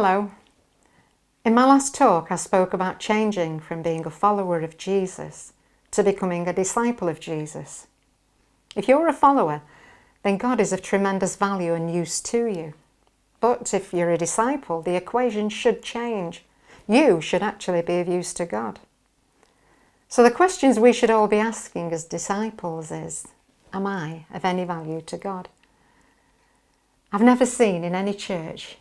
Hello. In my last talk, I spoke about changing from being a follower of Jesus to becoming a disciple of Jesus. If you're a follower, then God is of tremendous value and use to you. But if you're a disciple, the equation should change. You should actually be of use to God. So the questions we should all be asking as disciples is, am I of any value to God? I've never seen in any church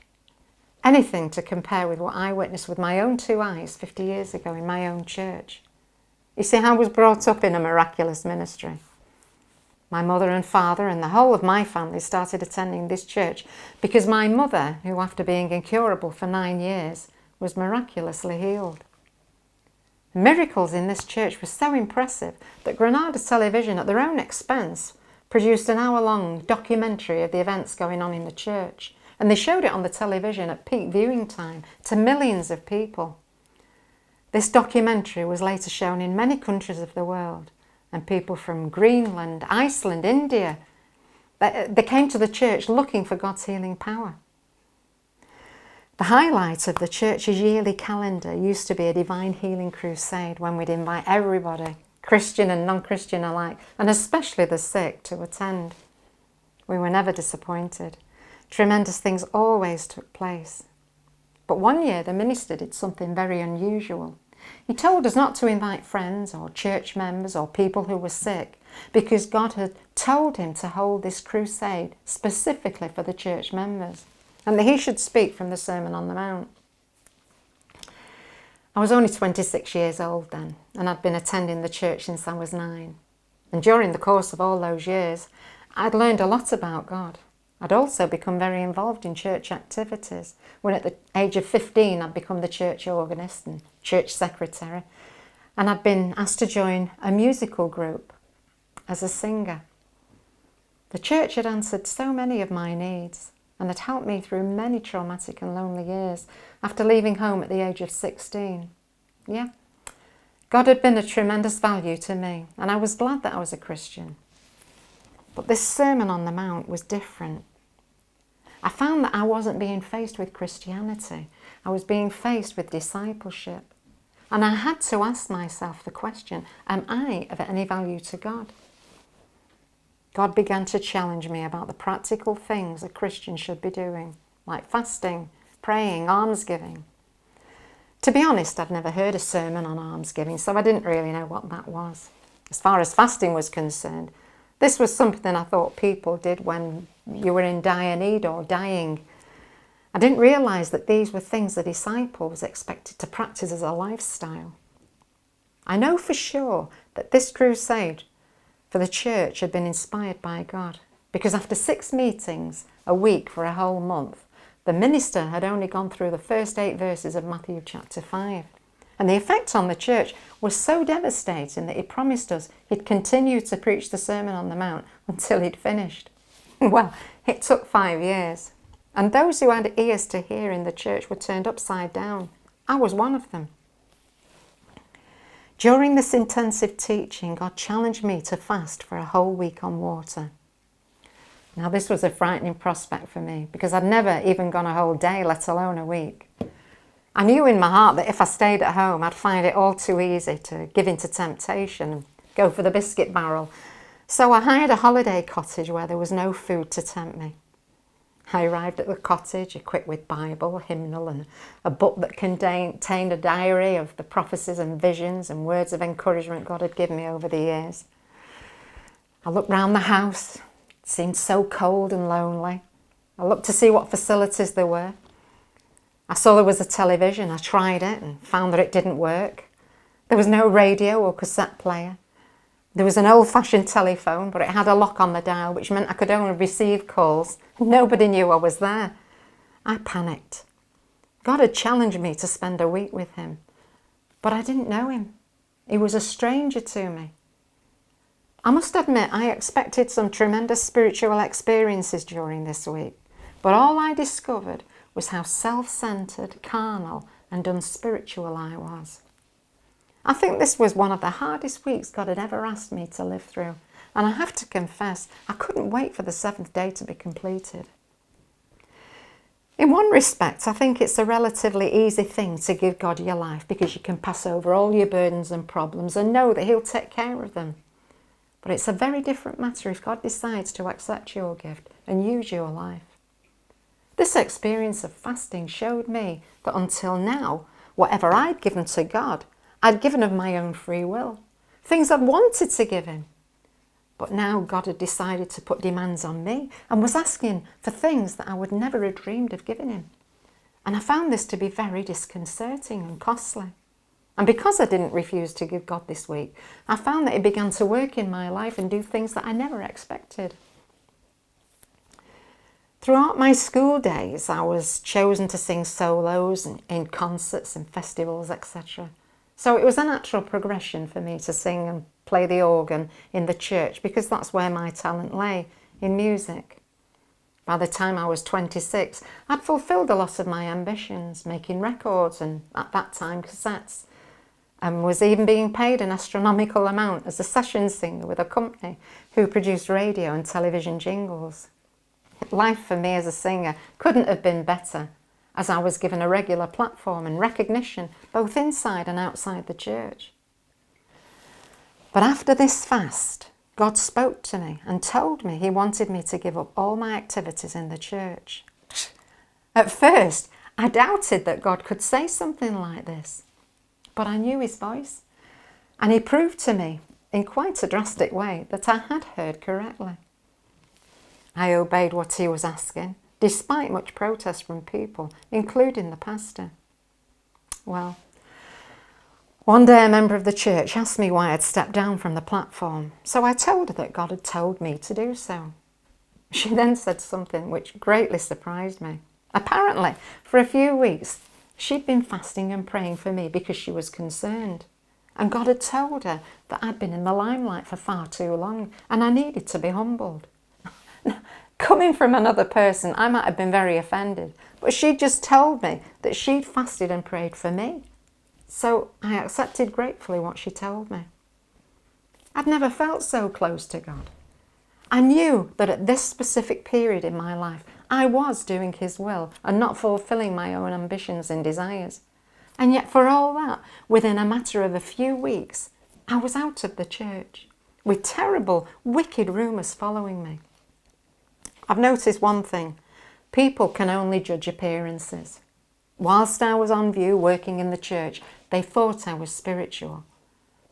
anything to compare with what I witnessed with my own 2 eyes 50 years ago in my own church. You see, I was brought up in a miraculous ministry. My mother and father and the whole of my family started attending this church because my mother, who after being incurable for 9 years, was miraculously healed. The miracles in this church were so impressive that Granada Television, at their own expense, produced an hour-long documentary of the events going on in the church. And they showed it on the television at peak viewing time to millions of people. This documentary was later shown in many countries of the world, and people from Greenland, Iceland, India, they came to the church looking for God's healing power. The highlight of the church's yearly calendar used to be a divine healing crusade when we'd invite everybody, Christian and non-Christian alike, and especially the sick, to attend. We were never disappointed. Tremendous things always took place. But one year the minister did something very unusual. He told us not to invite friends or church members or people who were sick because God had told him to hold this crusade specifically for the church members and that he should speak from the Sermon on the Mount. I was only 26 years old then, and I'd been attending the church since I was 9. And during the course of all those years, I'd learned a lot about God. I'd also become very involved in church activities. When at the age of 15, I'd become the church organist and church secretary. And I'd been asked to join a musical group as a singer. The church had answered so many of my needs and had helped me through many traumatic and lonely years after leaving home at the age of 16. Yeah, God had been a tremendous value to me, and I was glad that I was a Christian. But this Sermon on the Mount was different. I found that I wasn't being faced with Christianity. I was being faced with discipleship. And I had to ask myself the question, am I of any value to God? God began to challenge me about the practical things a Christian should be doing, like fasting, praying, almsgiving. To be honest, I'd never heard a sermon on almsgiving, so I didn't really know what that was. As far as fasting was concerned, this was something I thought people did when you were in dire need or dying. I didn't realise that these were things the disciples expected to practice as a lifestyle. I know for sure that this crusade for the church had been inspired by God, because after 6 meetings a week for a whole month, the minister had only gone through the first 8 verses of Matthew chapter 5. And the effect on the church was so devastating that he promised us he'd continue to preach the Sermon on the Mount until he'd finished. Well, it took 5 years. And those who had ears to hear in the church were turned upside down. I was one of them. During this intensive teaching, God challenged me to fast for a whole week on water. Now, this was a frightening prospect for me because I'd never even gone a whole day, let alone a week. I knew in my heart that if I stayed at home, I'd find it all too easy to give in to temptation and go for the biscuit barrel. So I hired a holiday cottage where there was no food to tempt me. I arrived at the cottage equipped with Bible, hymnal, and a book that contained a diary of the prophecies and visions and words of encouragement God had given me over the years. I looked round the house. It seemed so cold and lonely. I looked to see what facilities there were. I saw there was a television. I tried it and found that it didn't work. There was no radio or cassette player. There was an old-fashioned telephone, but it had a lock on the dial, which meant I could only receive calls. Nobody knew I was there. I panicked. God had challenged me to spend a week with him, but I didn't know him. He was a stranger to me. I must admit, I expected some tremendous spiritual experiences during this week, but all I discovered was how self-centered, carnal, and unspiritual I was. I think this was one of the hardest weeks God had ever asked me to live through, and I have to confess, I couldn't wait for the 7th day to be completed. In one respect, I think it's a relatively easy thing to give God your life because you can pass over all your burdens and problems and know that He'll take care of them. But it's a very different matter if God decides to accept your gift and use your life. This experience of fasting showed me that until now, whatever I'd given to God, I'd given of my own free will. Things I'd wanted to give Him. But now God had decided to put demands on me and was asking for things that I would never have dreamed of giving Him. And I found this to be very disconcerting and costly. And because I didn't refuse to give God this week, I found that He began to work in my life and do things that I never expected. Throughout my school days, I was chosen to sing solos and in concerts and festivals, etc. So it was a natural progression for me to sing and play the organ in the church because that's where my talent lay, in music. By the time I was 26, I'd fulfilled a lot of my ambitions, making records and, at that time, cassettes, and was even being paid an astronomical amount as a session singer with a company who produced radio and television jingles. Life for me as a singer couldn't have been better, as I was given a regular platform and recognition both inside and outside the church. But after this fast, God spoke to me and told me He wanted me to give up all my activities in the church. At first, I doubted that God could say something like this, but I knew His voice, and He proved to me in quite a drastic way that I had heard correctly. I obeyed what He was asking, despite much protest from people, including the pastor. Well, one day a member of the church asked me why I'd stepped down from the platform, so I told her that God had told me to do so. She then said something which greatly surprised me. Apparently, for a few weeks, she'd been fasting and praying for me because she was concerned. And God had told her that I'd been in the limelight for far too long and I needed to be humbled. Coming from another person, I might have been very offended, but she'd just told me that she'd fasted and prayed for me. So I accepted gratefully what she told me. I'd never felt so close to God. I knew that at this specific period in my life, I was doing His will and not fulfilling my own ambitions and desires. And yet for all that, within a matter of a few weeks, I was out of the church, with terrible, wicked rumours following me. I've noticed one thing. People can only judge appearances. Whilst I was on view working in the church, they thought I was spiritual.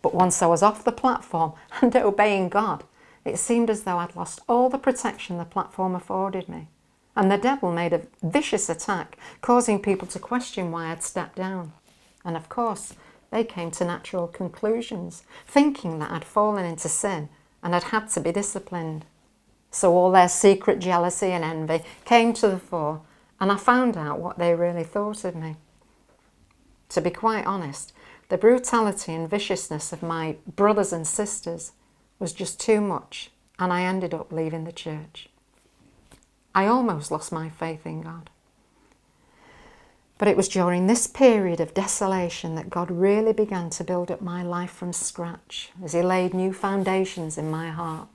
But once I was off the platform and obeying God, it seemed as though I'd lost all the protection the platform afforded me. And the devil made a vicious attack, causing people to question why I'd stepped down. And of course, they came to natural conclusions, thinking that I'd fallen into sin and had had to be disciplined. So all their secret jealousy and envy came to the fore, and I found out what they really thought of me. To be quite honest, the brutality and viciousness of my brothers and sisters was just too much, and I ended up leaving the church. I almost lost my faith in God. But it was during this period of desolation that God really began to build up my life from scratch as He laid new foundations in my heart.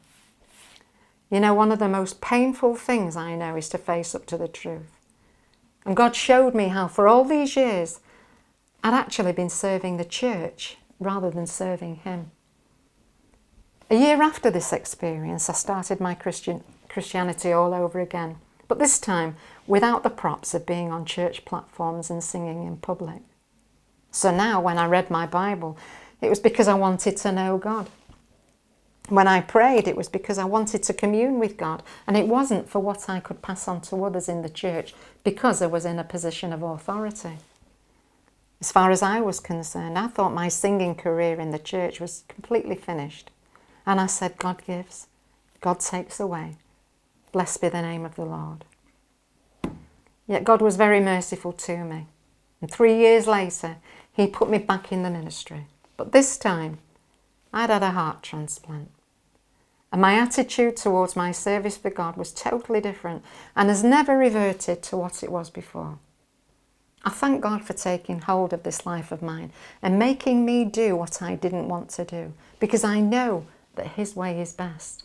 You know, one of the most painful things I know is to face up to the truth. And God showed me how for all these years I'd actually been serving the church rather than serving Him. A year after this experience, I started my Christianity all over again, but this time without the props of being on church platforms and singing in public. So now when I read my Bible, it was because I wanted to know God. When I prayed, it was because I wanted to commune with God, and it wasn't for what I could pass on to others in the church because I was in a position of authority. As far as I was concerned, I thought my singing career in the church was completely finished. And I said, God gives, God takes away. Blessed be the name of the Lord. Yet God was very merciful to me. And 3 years later, He put me back in the ministry. But this time, I'd had a heart transplant. And my attitude towards my service for God was totally different and has never reverted to what it was before. I thank God for taking hold of this life of mine and making me do what I didn't want to do, because I know that His way is best.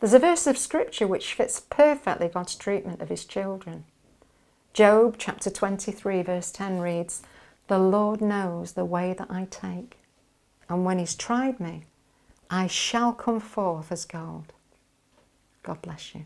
There's a verse of scripture which fits perfectly God's treatment of His children. Job chapter 23 verse 10 reads, "The Lord knows the way that I take, and when he's tried me, I shall come forth as gold." God bless you.